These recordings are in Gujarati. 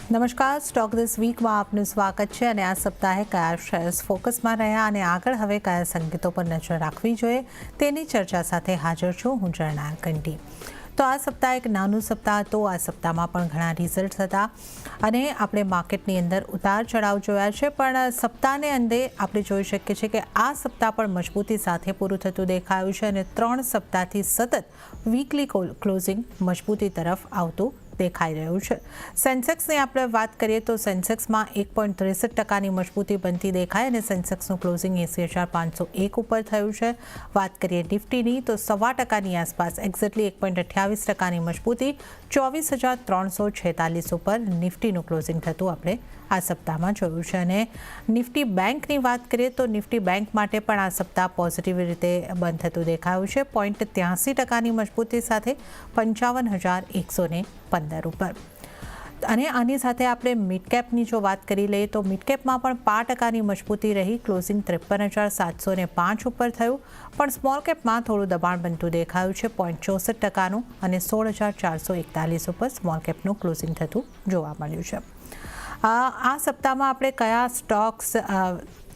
નમસ્કાર, સ્ટોક ધીસ વીકમાં આપનું સ્વાગત છે અને આ સપ્તાહે કયા શેર્સ ફોકસમાં રહ્યા અને આગળ હવે કયા સંકેતો પર નજર રાખવી જોઈએ તેની ચર્ચા સાથે હાજર છું હું જર્નાલ કંટી. તો આ સપ્તાહ એક નાનું સપ્તાહ હતો. આ સપ્તાહમાં પણ ઘણા રિઝલ્ટ હતા અને આપણે માર્કેટની અંદર ઉતાર ચઢાવ જોયા છે, પણ સપ્તાહને અંતે આપણે જોઈ શકીએ છીએ કે આ સપ્તાહ પણ મજબૂતી સાથે પૂરું થતું દેખાયું છે અને 3 સપ્તાહથી સતત વીકલી ક્લોઝિંગ મજબૂતી તરફ આવતું દેખાઈ રહ્યું છે. સેન્સેક્સની આપણે વાત કરીએ તો સેન્સેક્સમાં 1.63% મજબૂતી બનતી દેખાય અને સેન્સેક્સનું ક્લોઝિંગ 80,501 ઉપર થયું છે. વાત કરીએ નિફ્ટીની તો 1.25% આસપાસ એક્ઝેક્ટલી 1.28% મજબૂતી 24,346 ઉપર નિફ્ટીનું ક્લોઝિંગ થતું આપણે આ સપ્તાહમાં જોયું છે. અને નિફ્ટી બેંકની વાત કરીએ તો નિફ્ટી બેંક માટે પણ આ સપ્તાહ પોઝિટિવ રીતે બંધ થતું દેખાયું છે. 0.83% મજબૂતી સાથે 55,115 ઉપર. અને આની સાથે આપણે મિડ કેપની જો વાત કરી લઈએ તો મિડ કેપમાં પણ 5% મજબૂતી રહી, ક્લોઝિંગ 53,705 ઉપર થયું. પણ સ્મોલ કેપમાં થોડું દબાણ બનતું દેખાયું છે 0.64% અને 16,441 ઉપર સ્મોલ કેપનું ક્લોઝિંગ થતું જોવા મળ્યું છે. આ સપ્તાહમાં આપણે કયા સ્ટોક્સ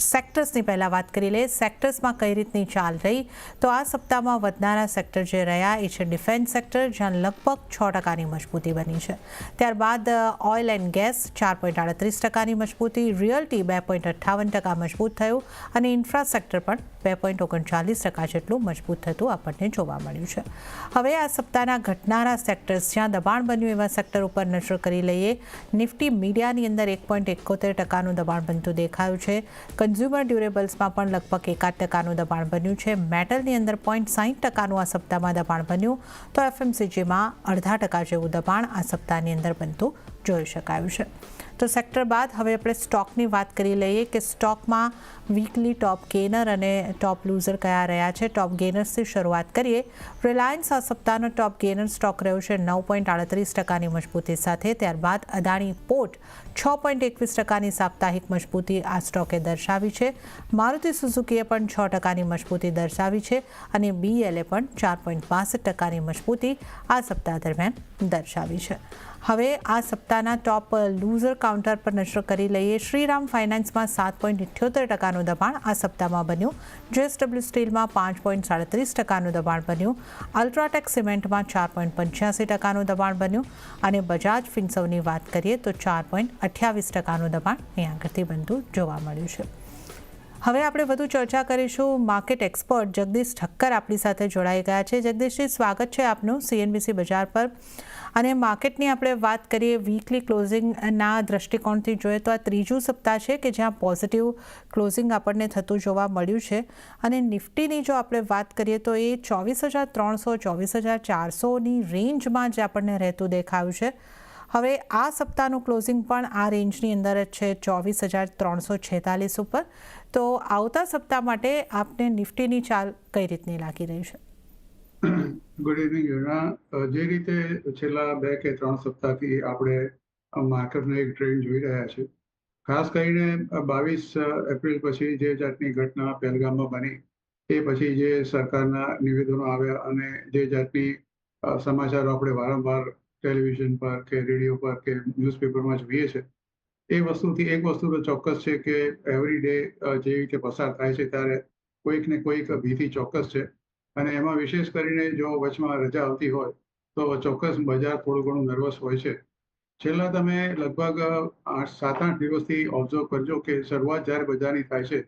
સેક્ટર્સની પહેલાં વાત કરી લઈએ. સેક્ટર્સમાં કઈ રીતની ચાલ રહી તો આ સપ્તાહમાં વધનારા સેક્ટર જે રહ્યા એ છે ડિફેન્સ સેક્ટર, જ્યાં લગભગ 6%ની મજબૂતી બની છે. ત્યારબાદ ઓઇલ એન્ડ ગેસ 4.38%ની મજબૂતી, રિયલ્ટી 2.58% મજબૂત થયું અને ઇન્ફ્રા સેક્ટર પણ 2.39% જેટલું મજબૂત થતું આપણને જોવા મળ્યું છે. હવે આ સપ્તાહના ઘટનારા સેક્ટર્સ જ્યાં દબાણ બન્યું એવા સેક્ટર ઉપર નજર કરી લઈએ. નિફ્ટી મીડિયાની અંદર 1.71%નું દબાણ બનતું દેખાયું છે. કન્ઝ્યુમર ડ્યુરેબલ્સમાં પણ લગભગ 1% દબાણ બન્યું છે. મેટલની અંદર 0.60%નું આ સપ્તાહમાં દબાણ બન્યું તો એફએમસીજીમાં 0.5% જેવું દબાણ આ સપ્તાહની અંદર બનતું જોઈ શકાયું છે. તો સેક્ટર બાદ હવે આપણે સ્ટોકની વાત કરી લઈએ કે સ્ટોકમાં વીકલી ટોપ ગેનર અને ટોપ લૂઝર કયા રહ્યા છે. ટોપ ગેનર્સથી શરૂઆત કરીએ. રિલાયન્સ આ સપ્તાહનો ટોપ ગેનર સ્ટોક રહ્યો છે 9.38%ની મજબૂતી સાથે. ત્યારબાદ અદાણી પોર્ટ 6.21%ની સાપ્તાહિક મજબૂતી આ સ્ટોકે દર્શાવી છે. મારુતિ સુઝુકીએ પણ 6%ની મજબૂતી દર્શાવી છે અને બીએલએ પણ 4.62%ની મજબૂતી આ સપ્તાહ દરમિયાન દર્શાવી છે. હવે આ સપ્તાહના ટોપ લૂઝર કાઉન્ટર પર નજર કરી લઈએ. શ્રીરામ ફાઇનાન્સમાં 7.78%નું દબાણ આ સપ્તાહમાં બન્યું. જેએસડબલ્યુ સ્ટીલમાં 5.37%નું દબાણ બન્યું. અલ્ટ્રાટેક સિમેન્ટમાં 4.85%નું દબાણ બન્યું અને બજાજ ફિન્સર્વની વાત કરીએ તો 4.28%નું દબાણ અહીં આગળથી બનતું જોવા મળ્યું છે. હવે આપણે વધુ ચર્ચા કરીશું. માર્કેટ એક્સપર્ટ જગદીશ ઠક્કર આપણી સાથે જોડાઈ ગયા છે. જગદીશજી, સ્વાગત છે આપનું સીએનબીસી બજાર પર. અને માર્કેટની આપણે વાત કરીએ વીકલી ક્લોઝિંગના દૃષ્ટિકોણથી જોઈએ તો આ ત્રીજું સપ્તાહ છે કે જ્યાં પોઝિટિવ ક્લોઝિંગ આપણને થતું જોવા મળ્યું છે. અને નિફ્ટીની જો આપણે વાત કરીએ તો એ 24,300 24,400ની રેન્જમાં જ આપણને રહેતું દેખાયું છે. હવે આ સપ્તાહનું ક્લોઝિંગ પણ આ રેન્જની અંદર જ છે 24,346 ઉપર. તો આવતા સપ્તાહ માટે આપને નિફ્ટીની ચાલ કઈ રીતની લાગી રહી છે? ગુડ ઇવનિંગ યુના. જે રીતે છેલ્લા 2 કે 3 સપ્તાહથી આપણે માર્કેટનો એક ટ્રેન્ડ જોઈ રહ્યા છે, ખાસ કરીને 22 એપ્રિલ પછી જે જાતની ઘટના પહેલગામમાં બની એ પછી જે સરકારના નિવેદનો આવ્યા અને જે જાતની સમાચારો આપણે વારંવાર ટેલિવિઝન પર કે રેડિયો પર કે ન્યૂઝપેપરમાં જોઈએ છે, એ વસ્તુથી એક વસ્તુ તો ચોક્કસ છે કે એવરી ડે જે રીતે પસાર થાય છે ત્યારે કોઈક ને કોઈક ભીતિ ચોક્કસ છે. અને એમાં વિશેષ કરીને જો વચમાં રજા આવતી હોય તો ચોક્કસ બજાર થોડું ઘણું નર્વસ હોય છે. છેલ્લા તમે લગભગ 7-8 દિવસથી ઓબ્ઝર્વ કરજો કે શરૂઆત જ્યારે બજારની થાય છે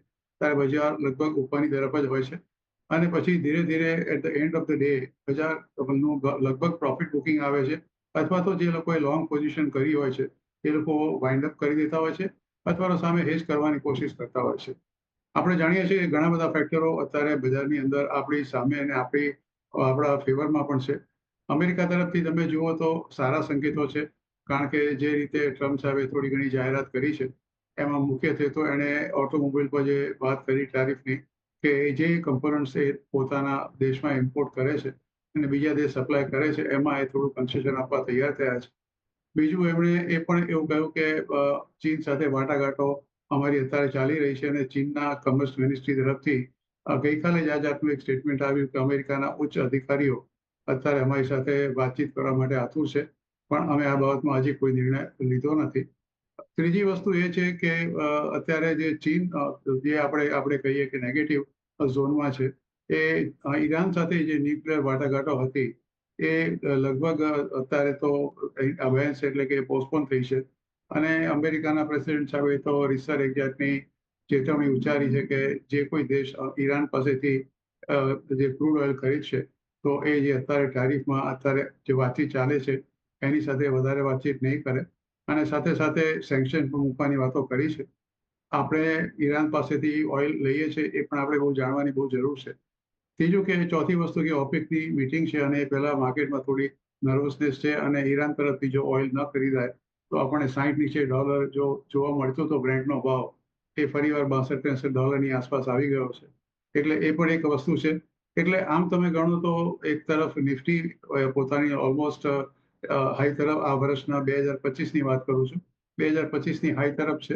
ત્યારે બજાર લગભગ ઉપરની તરફ જ હોય છે અને પછી ધીરે ધીરે at the end of the day બજારનું લગભગ પ્રોફિટ બુકિંગ આવે છે, અથવા તો જે લોકોએ લોંગ પોઝિશન કરી હોય છે એ લોકો વાઇન્ડ અપ કરી દેતા હોય છે અથવા તો સામે હેજ કરવાની કોશિશ કરતા હોય છે. આપણે જાણીએ છીએ કે ઘણા બધા ફેક્ટરો અત્યારે બજારની અંદર આપણી સામે અને આપણા ફેવરમાં પણ છે. અમેરિકા તરફથી તમે જુઓ તો સારા સંકેતો છે, કારણ કે જે રીતે ટ્રમ્પ સાહેબે થોડી ઘણી જાહેરાત કરી છે એમાં મુખ્યત્વે તો એણે ઓટોમોબાઈલ પર જે વાત કરી ટેરિફની, કે જે કમ્પોનન્ટ્સ એ પોતાના દેશમાં ઇમ્પોર્ટ કરે છે અને બીજા દેશ સપ્લાય કરે છે એમાં એ થોડું કન્સેશન આપવા તૈયાર થયા છે. બીજું એમણે એ પણ એવું કહ્યું કે ચીન સાથે વાટાઘાટો અમારી અત્યારે ચાલી રહી છે અને ચીનના કોમર્સ મિનિસ્ટ્રી તરફથી ગઈકાલે જ આ જાતનું એક સ્ટેટમેન્ટ આવ્યું કે અમેરિકાના ઉચ્ચ અધિકારીઓ અત્યારે અમારી સાથે વાતચીત કરવા માટે આતુર છે પણ અમે આ બાબતમાં હજી કોઈ નિર્ણય લીધો નથી. ત્રીજી વસ્તુ એ છે કે અત્યારે જે ચીન જે આપણે કહીએ કે નેગેટિવ ઝોનમાં છે, એ ઈરાન સાથે જે ન્યુક્લિયર વાટાઘાટો હતી એ લગભગ અત્યારે તો અવેન્સ એટલે કે પોસ્ટપોન થઈ છે. અને અમેરિકાના પ્રેસિડેન્ટ સાહેબે તો રીતસર એક જાતની ચેતવણી ઉચ્ચારી છે કે જે કોઈ દેશ ઈરાન પાસેથી જે ક્રૂડ ઓઇલ ખરીદશે તો એ જે અત્યારે ટારિફમાં અત્યારે જે વાતચીત ચાલે છે એની સાથે વધારે વાતચીત નહીં કરે, અને સાથે સાથે સેન્કશન પણ મૂકવાની વાતો કરી છે. આપણે ઈરાન પાસેથી ઓઇલ લઈએ છીએ એ પણ આપણે બહુ જાણવાની બહુ જરૂર છે. ત્રીજું કે ચોથી વસ્તુ કે ઓપેકની મીટિંગ છે અને પહેલા માર્કેટમાં થોડી નર્વસનેસ છે, અને ઈરાન તરફથી જો ઓઇલ ન ખરીદાય તો આપણને 60 નીચે ડોલર જો જોવા મળતો તો બ્રેન્ટનો ભાવ એ ફરીવાર $62-63 આસપાસ આવી ગયો છે. એટલે એ પણ એક વસ્તુ છે. એટલે આમ તમે ગણો તો એક તરફ નિફ્ટી પોતાની ઓલમોસ્ટ હાઈ તરફ આ વર્ષના 2025ની વાત કરું છું, 2025ની હાઈ તરફ છે.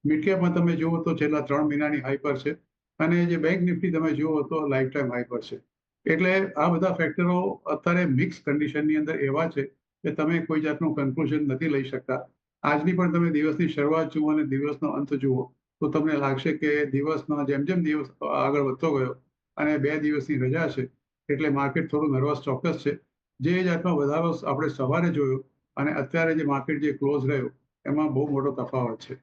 મિડ કેપમાં તમે જુઓ તો છેલ્લા 3 મહિનાની હાઈ પર છે, અને જે બેંક નિફ્ટી તમે જુઓ તો લાઈફ ટાઈમ હાઈ પર છે. એટલે આ બધા ફેક્ટરો અત્યારે મિક્સ કન્ડિશનની અંદર એવા છે કે તમે કોઈ જાતનું કન્ક્લુઝન નથી લઈ શકતા. આજની પણ તમે દિવસની શરૂઆત જુઓ અને દિવસનો અંત જુઓ તો તમને લાગશે કે દિવસનો જેમ જેમ દિવસ આગળ વધતો ગયો અને 2 દિવસની રજા છે એટલે માર્કેટ થોડું નર્વસ ચોક્કસ છે. જે જાતનો વધારો આપણે સવારે જોયો અને અત્યારે જે માર્કેટ જે ક્લોઝ રહ્યો એમાં બહુ મોટો તફાવત છે.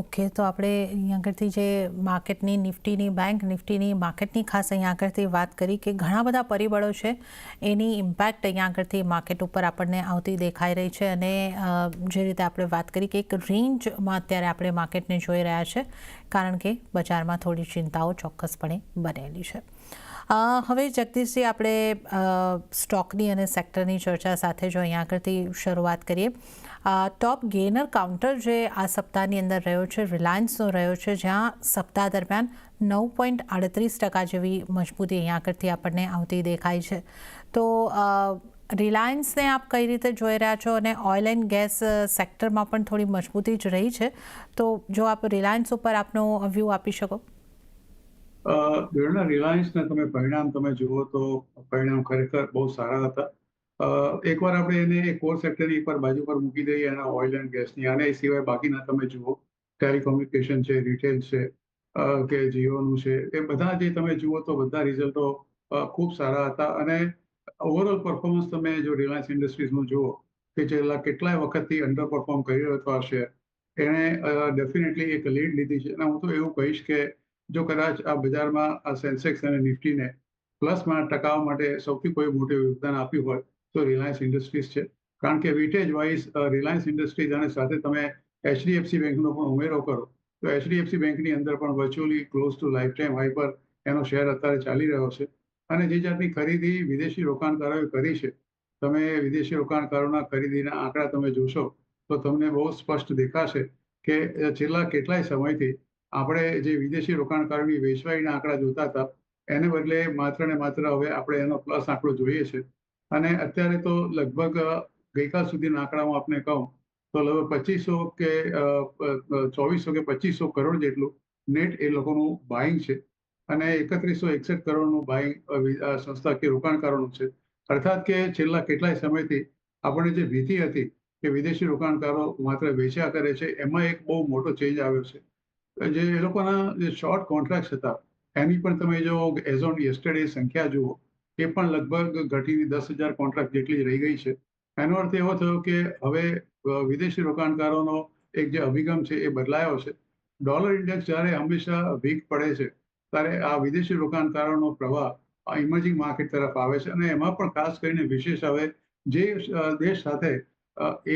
ઓકે, તો આપણે અહીંયા આગળથી જે માર્કેટની નિફ્ટીની, બેંક નિફ્ટીની, માર્કેટની ખાસ અહીંયા આગળથી વાત કરી કે ઘણા બધા પરિબળો છે એની ઇમ્પેક્ટ અહીંયા આગળથી માર્કેટ ઉપર આપણને આવતી દેખાઈ રહી છે. અને જે રીતે આપણે વાત કરી કે એક રેન્જમાં અત્યારે આપણે માર્કેટને જોઈ રહ્યા છે, કારણ કે બજારમાં થોડી ચિંતાઓ ચોક્કસપણે બનેલી છે. હવે જગદીશજી, આપણે સ્ટોકની અને સેક્ટરની ચર્ચા સાથે જો અહીંયા આગળથી શરૂઆત કરીએ, ટોપ ગેનર કાઉન્ટર જે આ સપ્તાહની અંદર રહ્યો છે રિલાયન્સનો રહ્યો છે, જ્યાં સપ્તાહ દરમિયાન 9.38% જેવી મજબૂતી અહીંયા આગળથી આપણને આવતી દેખાય છે. તો રિલાયન્સને આપ કઈ રીતે જોઈ રહ્યા છો? અને ઓઇલ એન્ડ ગેસ સેક્ટરમાં પણ થોડી મજબૂતી જ રહી છે, તો જો આપ રિલાયન્સ ઉપર આપનો વ્યૂ આપી શકો. રિલાયન્સના પરિણામ તમે જુઓ તો પરિણામ ખરેખર બહુ સારા હતા. એકવાર આપણે એને કોર સેક્ટરની એકવાર બાજુ પર મૂકી દઈએ એના ઓઇલ એન્ડ ગેસની, અને એ સિવાય બાકીના તમે જુઓ ટેલિકોમ્યુનિકેશન છે, રિટેલ છે, કે જીઓનું છે, એ બધા જે તમે જુઓ તો બધા રિઝલ્ટો ખૂબ સારા હતા. અને ઓવરઓલ પરફોર્મન્સ તમે જો રિલાયન્સ ઇન્ડસ્ટ્રીઝનું જુઓ કે છેલ્લા કેટલાય વખતથી અંડર પરફોર્મ કરી રહ્યો હતો આ શેર, એણે ડેફિનેટલી એક લીડ લીધી છે. અને હું તો એવું કહીશ કે જો કદાચ આ બજારમાં આ સેન્સેક્સ અને નિફ્ટીને પ્લસમાં ટકાવવા માટે સૌથી કોઈ મોટું યોગદાન આપ્યું હોય તો રિલાયન્સ ઇન્ડસ્ટ્રીઝ છે. કારણ કે વેટેજ વાઇઝ રિલાયન્સ ઇન્ડસ્ટ્રીઝ અને સાથે તમે એચડીએફસી બેંકનો પણ ઉમેરો કરો તો એચડીએફસી બેંકની અંદર પણ virtually close to lifetime high પર એનો શેર અત્યારે ચાલી રહ્યો છે. અને જે જાતની ખરીદી વિદેશી રોકાણકારોએ કરી છે, તમે વિદેશી રોકાણકારોના ખરીદીના આંકડા તમે જોશો તો તમને બહુ સ્પષ્ટ દેખાશે કે છેલ્લા કેટલાય સમયથી આપણે જે વિદેશી રોકાણકારોની વેચવાલીના આંકડા જોતા હતા એને બદલે માત્ર ને માત્ર હવે આપણે એનો પ્લસ આંકડો જોઈએ છે. અને અત્યારે તો લગભગ ગઈકાલ સુધીના આંકડામાં આપણે કહું તો લગભગ 2500 કે 2400 કે 2500 કરોડ જેટલું નેટ એ લોકોનું બાઇંગ છે, અને 3161 કરોડનું બાઇંગ સંસ્થાકીય રોકાણકારોનું છે. અર્થાત કે છેલ્લા કેટલાય સમયથી આપણને જે ભીતિ હતી કે વિદેશી રોકાણકારો માત્ર વેચ્યા કરે છે, એમાં એક બહુ મોટો ચેન્જ આવ્યો છે. જે એ લોકોના જે શોર્ટ કોન્ટ્રાક્ટ હતા એની પણ તમે જો એઝ ઓન યસ્ટરડે સંખ્યા જુઓ એ પણ લગભગ ઘટીને 10,000 કોન્ટ્રાક્ટ જેટલી રહી ગઈ છે. એનો અર્થ એવો થયો કે હવે વિદેશી રોકાણકારોનો એક જે અભિગમ છે એ બદલાયો છે. ડોલર ઇન્ડેક્સ જ્યારે હંમેશા વીક પડે છે ત્યારે આ વિદેશી રોકાણકારોનો પ્રવાહ ઇમર્જિંગ માર્કેટ તરફ આવે છે. અને એમાં પણ ખાસ કરીને વિશેષ હવે જે દેશ સાથે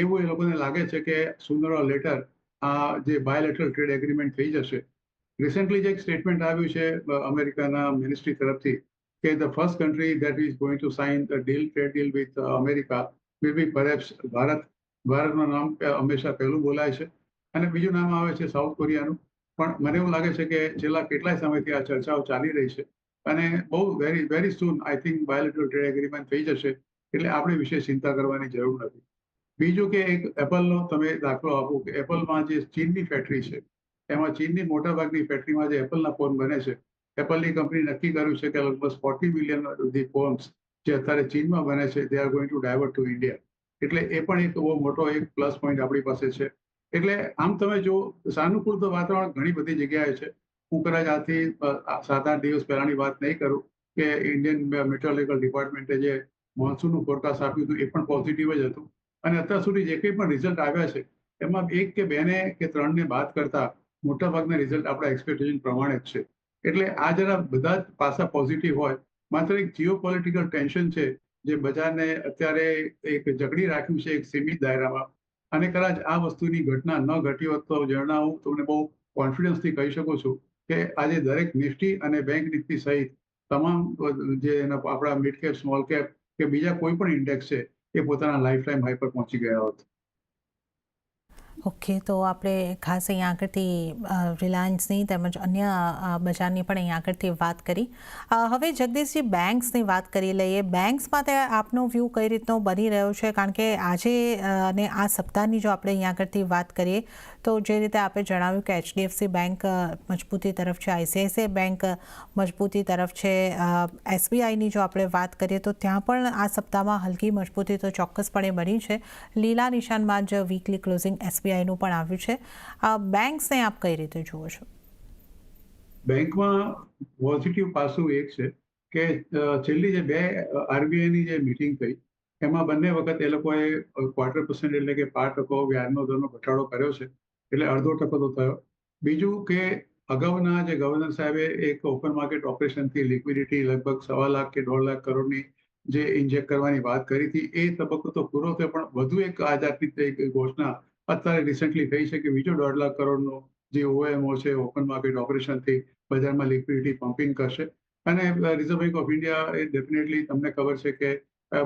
એવું એ લોકોને લાગે છે કે સુનર ઓર લેટર આ જે બાયલેટરલ ટ્રેડ એગ્રીમેન્ટ થઈ જશે. રિસેન્ટલી જે એક સ્ટેટમેન્ટ આવ્યું છે અમેરિકાના મિનિસ્ટ્રી તરફથી કે the first country that is going to sign the trade deal with America will be perhaps Bharat. ભારતનું નામ હંમેશા પહેલું બોલાય છે, અને બીજું નામ આવે છે સાઉથ કોરિયાનું. પણ મને એવું લાગે છે કે છેલ્લા કેટલાય સમયથી આ ચર્ચાઓ ચાલી રહી છે, અને બહુ very soon I think bilateral trade agreement થઈ જશે, એટલે આપણે વિશે ચિંતા કરવાની જરૂર નથી. બીજું કે એક એપલનો તમે દાખલો આપો કે એપલમાં જે ચીનની ફેક્ટરી છે એમાં ચીનની મોટાભાગની ફેક્ટરીમાં જે એપલના ફોન બને છે, એપલની કંપની નક્કી કર્યું છે કે લગભગ 40 મિલિયન ફોન્સ જે અત્યારે ચીનમાં બને છે they are going to divert to India. એટલે એ પણ એક બહુ મોટો એક પ્લસ પોઈન્ટ આપણી પાસે છે. એટલે આમ તમે જો સાનુકૂળ તો વાતાવરણ ઘણી બધી જગ્યાએ છે. હું કદાચ આથી 7-8 દિવસ પહેલાની વાત નહીં કરું કે ઇન્ડિયન મેટ્રોલોજીકલ ડિપાર્ટમેન્ટે જે મોન્સૂનનું ફોરકાસ્ટ આપ્યું હતું એ પણ પોઝિટિવ જ હતું. અને અત્યાર સુધી જે કંઈ પણ રિઝલ્ટ આવ્યા છે એમાં 1 કે 2 કે 3 બાદ કરતા મોટાભાગના રિઝલ્ટ આપણા એક્સપેક્ટેશન પ્રમાણે જ છે. એટલે આ જરા બધા જ પાસા પોઝિટિવ હોય, માત્ર એક જીઓપોલિટિકલ ટેન્શન છે જે બજારને અત્યારે એક જકડી રાખ્યું છે એક સીમિત દાયરામાં. અને કદાચ આ વસ્તુની ઘટના ન ઘટી હોત તો જણા હું તમને બહુ કોન્ફિડન્સથી કહી શકું છું કે આજે દરેક નિફ્ટી અને બેંક નિફ્ટી સહિત તમામ જે આપણા મિડ કેપ, સ્મોલ કેપ કે બીજા કોઈ પણ ઇન્ડેક્સ છે એ પોતાના લાઈફ ટાઈમ હાઈ પર પહોંચી ગયા હોત. ઓકે, તો આપણે ખાસ અહીંયા આગળથી રિલાયન્સની તેમજ અન્ય બજારની પણ અહીંયા આગળથી વાત કરી. હવે જગદીશજી, બેંક્સની વાત કરી લઈએ. બેંક્સ માટે આપનો વ્યૂ કઈ રીતનો બની રહ્યો છે? કારણ કે આજે અને આ સપ્તાહની જો આપણે અહીંયા આગળથી વાત કરીએ તો જે રીતે આપણે જણાવ્યું કે HDFC બેંક મજબૂતી તરફ છે, ICICI બેંક મજબૂતી તરફ છે, SBIની જો આપણે વાત કરીએ તો ત્યાં પણ આ સપ્તાહમાં હલકી મજબૂતી તો ચોક્કસપણે બની છે. લીલા નિશાનમાં જ વીકલી ક્લોઝિંગ SBIનું પણ આવ્યું છે. બેંક્સને આપ કઈ રીતે જુઓ છો? બેંકમાં પોઝિટિવ પાસું એક છે કે છેલ્લી જે 2 RBIની જે મીટિંગ થઈ એમાં બંને વખત એ લોકોએ 0.25% એટલે કે 5% વ્યાજનો દરનો ઘટાડો કર્યો છે. એટલે 0.5% તો થયો. બીજું કે અગાઉના જે ગવર્નર સાહેબે એક ઓપન માર્કેટ ઓપરેશનથી લિક્વિડિટી લગભગ 1.25 લાખ કે 1.5 લાખ કરોડની જે ઇન્જેક્ટ કરવાની વાત કરી હતી એ તબક્કો તો પૂરો થયો, પણ વધુ એક આ જાતની એક ઘોષણા અત્યારે રિસન્ટલી થઈ છે કે બીજો 1.5 લાખ કરોડનો જે OMO છે ઓપન માર્કેટ ઓપરેશનથી બજારમાં લિક્વિડિટી પમ્પિંગ કરશે. અને reserve bank of India A definitely તમને ખબર છે કે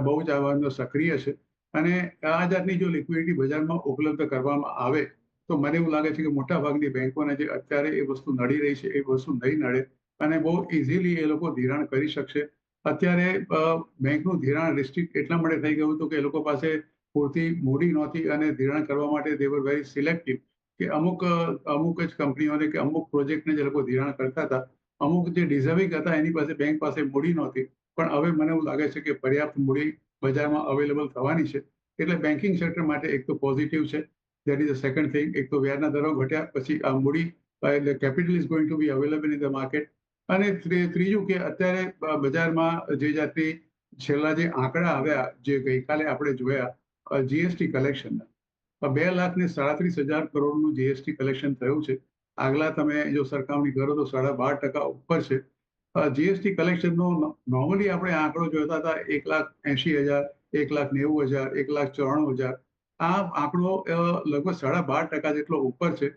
બહુ જ આ બાબતમાં સક્રિય છે. અને આ જાતની જો લિક્વિડિટી બજારમાં ઉપલબ્ધ કરવામાં આવે તો મને એવું લાગે છે કે મોટાભાગની બેંકોને જે અત્યારે એ વસ્તુ નડી રહી છે એ વસ્તુ નહીં નડે અને બહુ ઇઝીલી એ લોકો ધિરાણ કરી શકશે. અત્યારે બેંકનું ધિરાણ રિસ્ટ્રિક્ટ એટલા માટે થઈ ગયું હતું કે એ લોકો પાસે પૂરતી મૂડી નહોતી અને ધિરાણ કરવા માટે દે વર વેરી સિલેક્ટિવ કે અમુક જ કંપનીઓને કે અમુક પ્રોજેક્ટને જે લોકો ધિરાણ કરતા હતા, અમુક જે ડિઝર્વિંગ હતા એની પાસે બેંક પાસે મૂડી નહોતી. પણ હવે મને એવું લાગે છે કે પર્યાપ્ત મૂડી બજારમાં અવેલેબલ થવાની છે. એટલે બેન્કિંગ સેક્ટર માટે એક તો પોઝિટિવ છે. That is the second thing. એક તો વ્યાજના દરો ઘટ્યા, પછી આ મૂડી એટલે capital is going to be available in the market. અને ત્રીજું કે અત્યારે બજારમાં જે જાતની છેલ્લા જે આંકડા આવ્યા જે ગઈકાલે આપણે જોયા GST કલેક્શનના, 2,37,000 કરોડનું GST કલેક્શન થયું છે. આગલા તમે જો સરખામણી કરો તો 12.5% ઉપર છે. GST કલેક્શનનો નોર્મલી આપણે આંકડો જોતા હતા 1,80,000, 1,90,000, 1,94,000. આ આંકડો લગભગ 12.5% જેટલો ઉપર છે.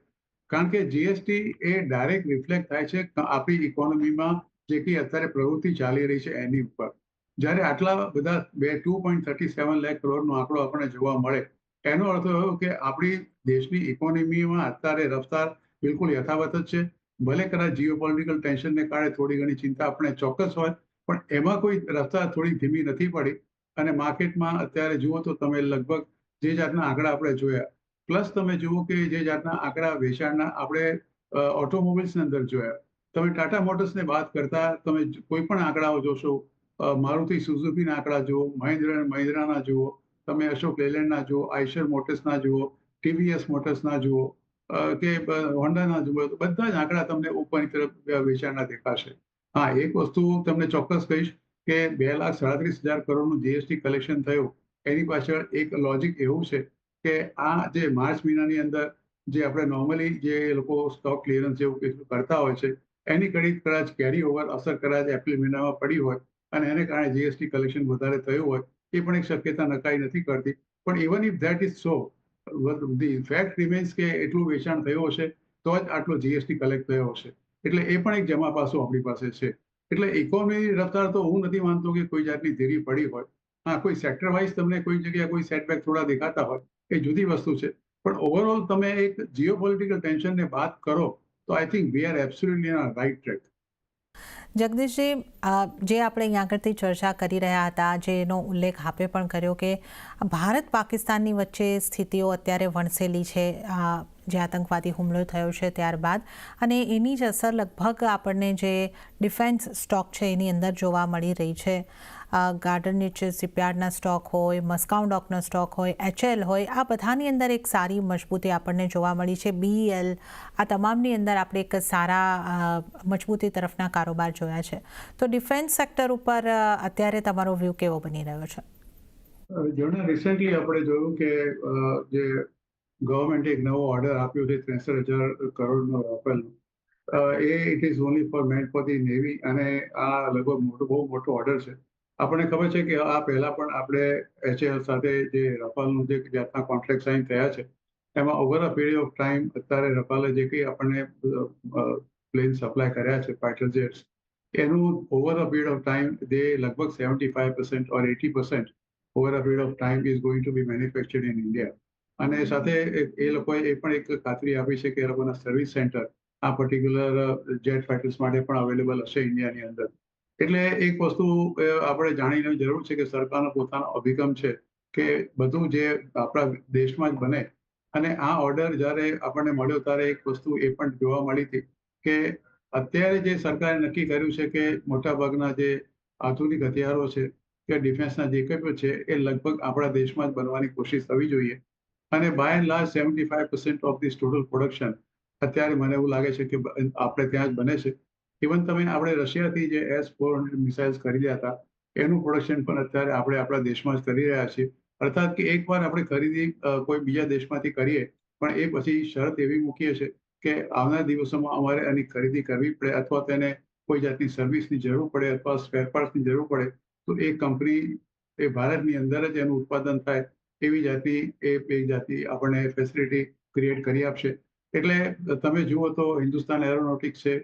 કારણ કે GST એ ડાયરેક્ટ રિફ્લેક્ટ થાય છે આપણી ઇકોનોમીમાં જે કંઈ અત્યારે પ્રવૃત્તિ ચાલી રહી છે એની ઉપર. જ્યારે આટલા બધા 2.37 લાખ કરોડનો આંકડો આપણને જોવા મળે એનો અર્થ એવો કે આપણી દેશની ઇકોનોમીમાં અત્યારે રફતાર બિલકુલ યથાવત જ છે. ભલે કદાચ જીઓપોલિટિકલ ટેન્શનને કારણે થોડી ઘણી ચિંતા આપણે ચોક્કસ હોય, પણ એમાં કોઈ રફતાર થોડી ધીમી નથી પડી. અને માર્કેટમાં અત્યારે જુઓ તો તમે લગભગ જે જાતના આંકડા આપણે જોયા, પ્લસ તમે જુઓ કે જે જાતના આંકડા વેચાણના આપણે ઓટોમોબાઈલ્સની અંદર જોયા, તમે ટાટા મોટર્સને વાત કરતા તમે કોઈ પણ આંકડાઓ જોશો, મારુતિ સુઝુકીના આંકડા જુઓ, મહિન્દ્રાના જુઓ, તમે અશોક લેલેન્ડના જુઓ, આઈશર મોટર્સના જુઓ, TVS મોટર્સના જુઓ કે હોન્ડાના જુઓ, તો બધા જ આંકડા તમને ઉપરની તરફ વેચાણના દેખાશે. હા, એક વસ્તુ તમને ચોક્કસ કહીશ કે 2,37,000 કરોડનું GST કલેક્શન થયું એની પાછળ એક લોજિક એવું છે કે આ જે માર્ચ મહિનાની અંદર જે આપણે નોર્મલી જે લોકો સ્ટોક ક્લિયરન્સ જેવું કંઈક કરતા હોય છે એની કદાચ કેરી ઓવર અસર કદાચ એપ્રિલ મહિનામાં પડી હોય અને એને કારણે GST કલેક્શન વધારે થયું હોય એ પણ એક શક્યતા નકારી નથી કરતી. પણ even if that is so, the fact remains કે એટલું વેચાણ થયું હશે તો જ આટલો GST કલેક્ટ થયો હશે. એટલે એ પણ એક જમા પાસું આપણી પાસે છે. એટલે ઇકોનોમીની રફતાર તો હું નથી માનતો કે કોઈ જાતની ધીરી પડી હોય. હા, કોઈ સેક્ટર વાઇઝ તમને કોઈ જગ્યાએ કોઈ સેટબેક થોડા દેખાતા હોય એ જુદી વસ્તુ છે. પણ ઓવરઓલ તમે એક જીઓપોલિટિકલ ટેન્શનને બાદ કરો તો I think we are absolutely on right track. Jagdishji, જે આપણે અહીંયા આગળથી ચર્ચા કરી રહ્યા હતા, જેનો ઉલ્લેખ આપે પણ કર્યો કે ભારત પાકિસ્તાનની વચ્ચે સ્થિતિઓ અત્યારે વણસેલી છે, જે આતંકવાદી હુમલો થયો છે ત્યારબાદ, અને એની જ અસર લગભગ આપણને જે ડિફેન્સ સ્ટોક છે એની અંદર જોવા મળી રહી છે. ગાર્ડન નીચે શિપયાર્ડના સ્ટોક હોય, મસ્કાઉ ડોકનો સ્ટોક હોય, HL હોય, આ બધાની અંદર એક સારી મજબૂતી આપણને જોવા મળી છે. BEL, આ તમામની અંદર આપણે એક સારા મજબૂતી તરફના કારોબાર જોયા છે. તો ડિફેન્સ સેક્ટર ઉપર અત્યારે તમારો વ્યૂ કેવો બની રહ્યો છે? જોને રિસેન્ટલી આપણે જોયું કે જે ગવર્મેન્ટે એક નવો ઓર્ડર આપ્યો છે 63,000 કરોડનો રાફેલનો. It is only for meant for the navy, અને આ લગભગ બહુ મોટો ઓર્ડર છે. આપણને ખબર છે કે આ પહેલા પણ આપણે HAL સાથે જે રફાલનું જે જાતના કોન્ટ્રાક્ટ સાઇન થયા છે, એમાં over a period of time અત્યારે રફાલે જે કંઈ આપણને પ્લેન સપ્લાય કર્યા છે, ફાઇટર જેટ્સ, એનું over a period of time તે લગભગ 75% or 80% over a period of time is going to be manufactured in India. અને સાથે એ લોકોએ એ પણ એક ખાતરી આપી છે કે એ લોકોના સર્વિસ સેન્ટર આ પર્ટિક્યુલર જેટ ફાઇટર્સ માટે પણ અવેલેબલ હશે ઇન્ડિયાની અંદર. એટલે એક વસ્તુ આપણે જાણીને જરૂર છે કે સરકારનો પોતાનો અભિગમ છે કે બધું જે આપણા દેશમાં જ બને. અને આ ઓર્ડર જ્યારે આપણને મળ્યો ત્યારે એક વસ્તુ એ પણ જોવા મળી હતી કે અત્યારે જે સરકારે નક્કી કર્યું છે કે મોટાભાગના જે આધુનિક હથિયારો છે કે ડિફેન્સના જે કંઈ છે એ લગભગ આપણા દેશમાં જ બનવાની કોશિશ થવી જોઈએ. અને by and large 75% of this total production અત્યારે મને એવું લાગે છે કે આપણે ત્યાં જ બને છે. ઇવન તમે આપણે રશિયાથી જે S-400 મિસાઇલ્સ ખરીદ્યા હતા, એનું પ્રોડક્શન પણ અત્યારે આપણે આપણા દેશમાં જ કરી રહ્યા છીએ. અર્થાત કે એકવાર આપણે ખરીદી કોઈ બીજા દેશમાંથી કરીએ, પણ એ પછી શરત એવી મૂકીએ છીએ કે આવનારા દિવસોમાં અમારે એની ખરીદી કરવી પડે, અથવા તેને કોઈ જાતની સર્વિસની જરૂર પડે અથવા સ્પેર પાર્ટ્સની જરૂર પડે, તો એ કંપની એ ભારતની અંદર જ એનું ઉત્પાદન થાય એવી જાતની આપણને ફેસિલિટી ક્રિએટ કરી આપશે. એટલે તમે જુઓ તો હિન્દુસ્તાન એરોનોટિક્સ છે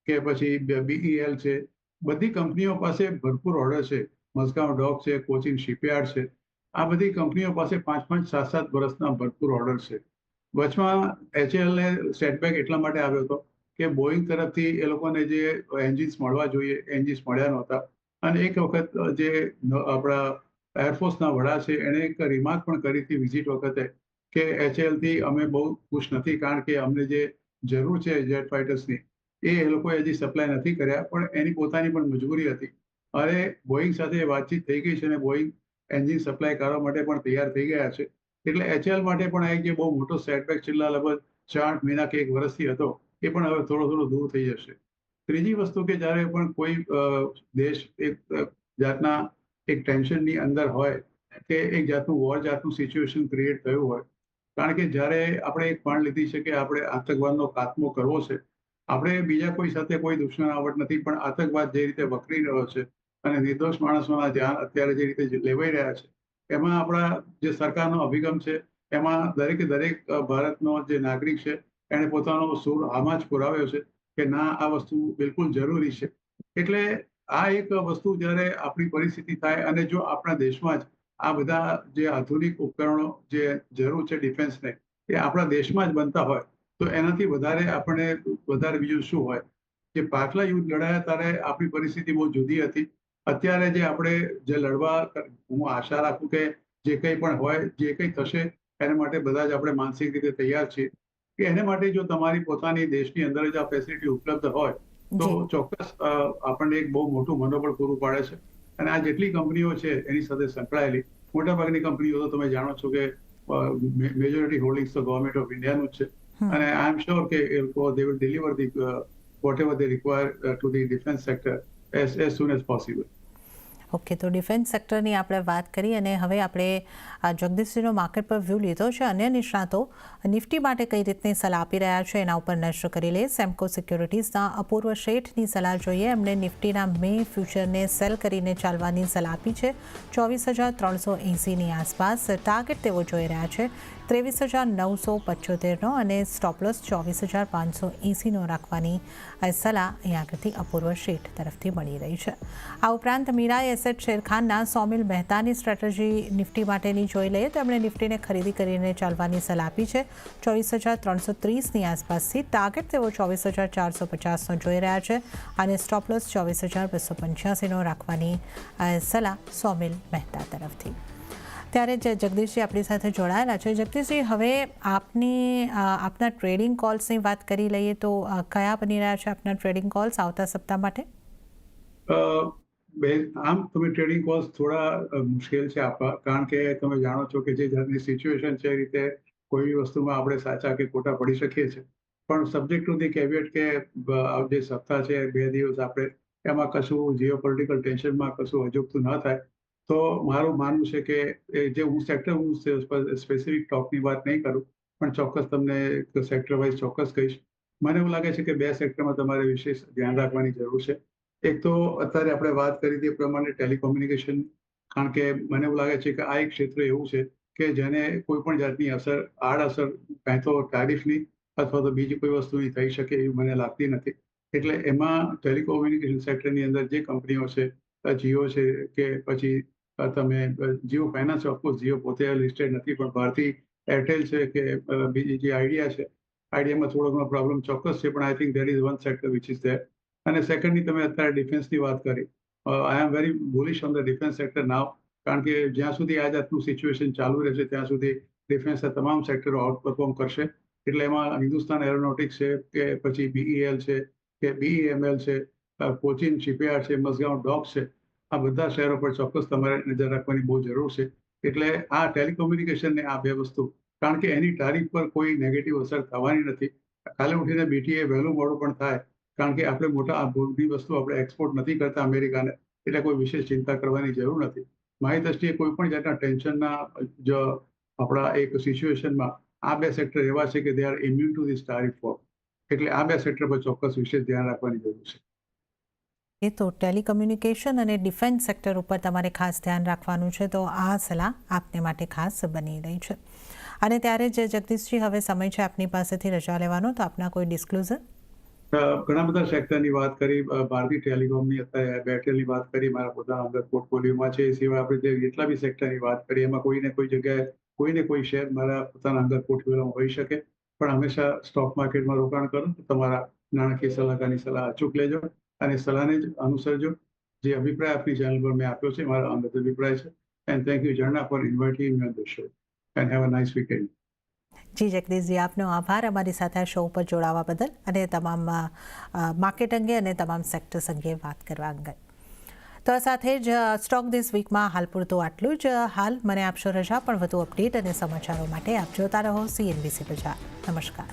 કે પછી BEL છે, બધી કંપનીઓ પાસે ભરપૂર ઓર્ડર છે. મસ્કાઉ ડોક છે, કોચિન શિપયાર્ડ છે, આ બધી કંપનીઓ પાસે 5-5, 7-7 વર્ષના ભરપૂર ઓર્ડર છે. વચમાં HALને સેટબેક એટલા માટે આવ્યો હતો કે બોઈંગ તરફથી એ લોકોને જે એન્જિન્સ મળવા જોઈએ, એન્જિન્સ મળ્યા નહોતા. અને એક વખત જે આપણા એરફોર્સના વડા છે એણે એક રિમાર્ક પણ કરી હતી વિઝિટ વખતે કે HALથી અમે બહુ ખુશ નથી, કારણ કે અમને જે જરૂર છે જેટ ફાઇટર્સની એ લોકોએ હજી સપ્લાય નથી કર્યા, પણ એની પોતાની પણ મજબૂરી હતી. હવે બોઈંગ સાથે વાતચીત થઈ ગઈ છે અને બોઈંગ એન્જિન સપ્લાય કરવા માટે પણ તૈયાર થઈ ગયા છે. એટલે HAL માટે પણ એક જે બહુ મોટો સેટબેક છેલ્લા લગભગ 4-8 મહિના કે 1 વર્ષથી હતો, એ પણ હવે થોડો દૂર થઈ જશે. ત્રીજી વસ્તુ કે જ્યારે પણ કોઈ દેશ એક જાતના એક ટેન્શનની અંદર હોય કે એક જાતનું વોર જાતનું સિચ્યુએશન ક્રિએટ થયું હોય, કારણ કે જ્યારે આપણે એક પણ લીધી છે કે આપણે આતંકવાદનો ખાત્મો કરવો છે, આપણે બીજા કોઈ સાથે કોઈ દુશ્મનાવટ નથી, પણ આતંકવાદ જે રીતે વકરી રહ્યો છે અને નિર્દોષ માણસોના જાન અત્યારે જે રીતે લેવાઈ રહ્યા છે, એમાં આપણા જે સરકારનો અભિગમ છે, એમાં દરેક ભારતનો જે નાગરિક છે એને પોતાનો સૂર આમાં જ પુરાવ્યો છે કે ના, આ વસ્તુ બિલકુલ જરૂરી છે. એટલે આ એક વસ્તુ જ્યારે આપણી પરિસ્થિતિ થાય અને જો આપણા દેશમાં જ આ બધા જે આધુનિક ઉપકરણો જે જરૂર છે ડિફેન્સને, એ આપણા દેશમાં જ બનતા હોય, તો એનાથી વધારે બીજું શું હોય. જે પાછલા યુદ્ધ લડાયા ત્યારે આપણી પરિસ્થિતિ બહુ જુદી હતી. અત્યારે જે આપણે જે લડવા, હું આશા રાખું કે જે કંઈ પણ હોય, જે કંઈ થશે એના માટે બધા જ આપણે માનસિક રીતે તૈયાર છીએ કે એને માટે જો તમારી પોતાની દેશની અંદર જ આ ફેસિલિટી ઉપલબ્ધ હોય તો ચોક્કસ આપણને એક બહુ મોટું મનોબળ પૂરું પાડે છે. અને આ જેટલી કંપનીઓ છે એની સાથે સંકળાયેલી મોટાભાગની કંપનીઓ તો તમે જાણો છો કે મેજોરિટી હોલ્ડિંગ્સ તો ગવર્મેન્ટ ઓફ ઇન્ડિયાનું જ છે. અને આઈ એમ શ્યોર કે એ લોકો they will deliver the whatever they require to the defense sector as soon as possible. Okay, તો ડિફેન્સ સેક્ટરની આપણે વાત કરી અને હવે આપણે જગદીશજીનો માર્કેટ પર વ્યૂ લીધો છે. અન્ય નિષ્ણાતો નિફ્ટી માટે કઈ રીતની સલાહ આપી રહ્યા છે એના ઉપર નજર કરી લે. સેમ્કો સિક્યોરિટીઝના અપૂર્વ શેઠની સલાહ જોઈએ. એમણે નિફ્ટીના મે ફ્યુચરને સેલ કરીને ચાલવાની સલાહ આપી છે. 24,380ની આસપાસ ટાર્ગેટ તેઓ જોઈ રહ્યા છે 23,975નો અને સ્ટોપલોસ 24,580નો રાખવાની સલાહ અહીં આગળથી અપૂર્વ શેઠ તરફથી મળી રહી છે. આ ઉપરાંત મીરાએ એસેટ શેરખાનના સોમિલ મહેતાની સ્ટ્રેટેજી નિફ્ટી માટેની જોઈ લઈએ તો એમણે નિફ્ટીને ખરીદી કરીને ચાલવાની સલાહ આપી છે. 24,330ની આસપાસથી ટાર્ગેટ તેઓ 24,450નો જોઈ રહ્યા છે અને સ્ટોપલોસ 24,285નો રાખવાની સલાહ સોમિલ મહેતા તરફથી. ત્યારે જગદીશજી આપણી સાથે જોડાયેલા છે. જગદીશજી, હવે આપના ટ્રેડિંગ કોલ્સની વાત કરી લઈએ તો કયા બની રહ્યા છે આપના ટ્રેડિંગ કોલ્સ આવતા સપ્તાહ માટે? આમ તમે ટ્રેડિંગ કોલ્સ થોડા મુશ્કેલ છે આપવા, કારણ કે તમે જાણો છો કે જે જાતની સિચ્યુએશન છે એ રીતે કોઈ બી વસ્તુમાં આપણે સાચા કે ખોટા પડી શકીએ છીએ. પણ સબ્જેક્ટ ટુ ધી કેવિયેટ કે જે સપ્તાહ છે 2 દિવસ આપણે એમાં કશું જીઓપોલિટિકલ ટેન્શનમાં કશું અજુગતું ન થાય. તો મારું માનવું છે કે જે હું સ્પેસિફિક સ્ટોકની વાત નહીં કરું, પણ ચોક્કસ તમને સેક્ટર વાઇઝ ચોક્કસ કહીશ. મને એવું લાગે છે કે 2 સેક્ટરમાં તમારે વિશેષ ધ્યાન રાખવાની જરૂર છે. એક તો અત્યારે આપણે વાત કરી તે પ્રમાણે ટેલિકોમ્યુનિકેશન, કારણ કે મને એવું લાગે છે કે આ એક ક્ષેત્ર એવું છે કે જેને કોઈ પણ જાતની આડઅસર કાં તો ટારિફની અથવા તો બીજી કોઈ વસ્તુની થઈ શકે એવી મને લાગતી નથી. એટલે એમાં ટેલિકોમ્યુનિકેશન સેક્ટરની અંદર જે કંપનીઓ છે, જીઓ છે કે પછી તમે જીઓ ફાઇનાન્સ, ઓફકોર્સ જીઓ પોતે લિસ્ટેડ નથી, પણ ભારતી એરટેલ છે કે બીજી જે આઈડિયા છે, આઈડિયામાં થોડો ઘણો પ્રોબ્લેમ ચોક્કસ છે, પણ I think there is one sector which is there. અને સેકન્ડની તમે અત્યારે ડિફેન્સની વાત કરી. I am very bullish on the defence sector now, કારણ કે જ્યાં સુધી આ જાતનું સિચ્યુએશન ચાલુ રહેશે ત્યાં સુધી ડિફેન્સના તમામ સેક્ટરો આઉટ પરફોર્મ કરશે. એટલે એમાં હિન્દુસ્તાન એરોનોટિક્સ છે કે પછી બીઈએલ છે કે બીઈએમએલ છે, કોચિન શિપયાર્ડ છે, મઝગાંવ ડોક છે, આ બધા શહેરો પર ચોક્કસ તમારે નજર રાખવાની બહુ જરૂર છે. એટલે આ ટેલિકોમ્યુનિકેશન ને આ 2 વસ્તુ, કારણ કે એની તારીખ પર કોઈ નેગેટિવ અસર થવાની નથી. કાલે ઉઠીને બીટીએ વહેલું મોડું પણ થાય, કારણ કે આપણે મોટા ભોગની વસ્તુ આપણે એક્સપોર્ટ નથી કરતા અમેરિકાને, એટલે કોઈ વિશેષ ચિંતા કરવાની જરૂર નથી. મારી દ્રષ્ટિએ કોઈ પણ જાતના ટેન્શનના આપણા એક સિચ્યુએશનમાં આ 2 સેક્ટર એવા છે કે they are immune to this tariff war. એટલે આ 2 સેક્ટર પર ચોક્કસ વિશેષ ધ્યાન રાખવાની જરૂર છે. એ તો ટેલિકમ્યુનિકેશન અને ડિફેન્સ સેક્ટર ઉપર તમારે ખાસ ધ્યાન રાખવાનું છે, તો આ સલાહ આપને માટે ખાસ બની રહી છે. અને ત્યારે જે જગદીશજી, હવે સમય છે આપની પાસેથી રજા લેવાનો, તો આપના કોઈ ડિસ્ક્લોઝર? ઘણા બધા સેક્ટરની વાત કરી, ભારતી ટેલિકોમની અત્યારે એરટેલની વાત કરી, મારા પોતાના અંદર પોર્ટફોલિયોમાં છે. એ સિવાય આપણે જે જેટલા બી સેક્ટરની વાત કરી એમાં કોઈને કોઈ જગ્યાએ કોઈને કોઈ શેર મારા પોતાના અંદર પોર્ટફોલિયોમાં હોઈ શકે. પણ હંમેશા સ્ટોક માર્કેટમાં રોકાણ કરો તો તમારા નાણાકીય સલાહકારની સલાહ અચૂક લેજો અને સલાહને જ અનુસરજો. જે અભિપ્રાય આપની ચેનલ પર મેં આપ્યો છે મારા અંગત અભિપ્રાય છે. And thank you Zarna for inviting me on the show and have a nice weekend. Ji Jagdishji, આપનો આભાર અમારી સાથે આ શો ઉપર જોડાવા બદલ અને તમામ માર્કેટ અંગે અને તમામ સેક્ટર્સ અંગે વાત કરવા અંગે. તો આ સાથે જ સ્ટોક ધીસ વીકમાં હાલ પૂરતું આટલું જ. હાલ મને આપશો રજા, પણ વધુ અપડેટ અને સમાચારો માટે આપ જોતા રહો CNBC બજાર. નમસ્કાર.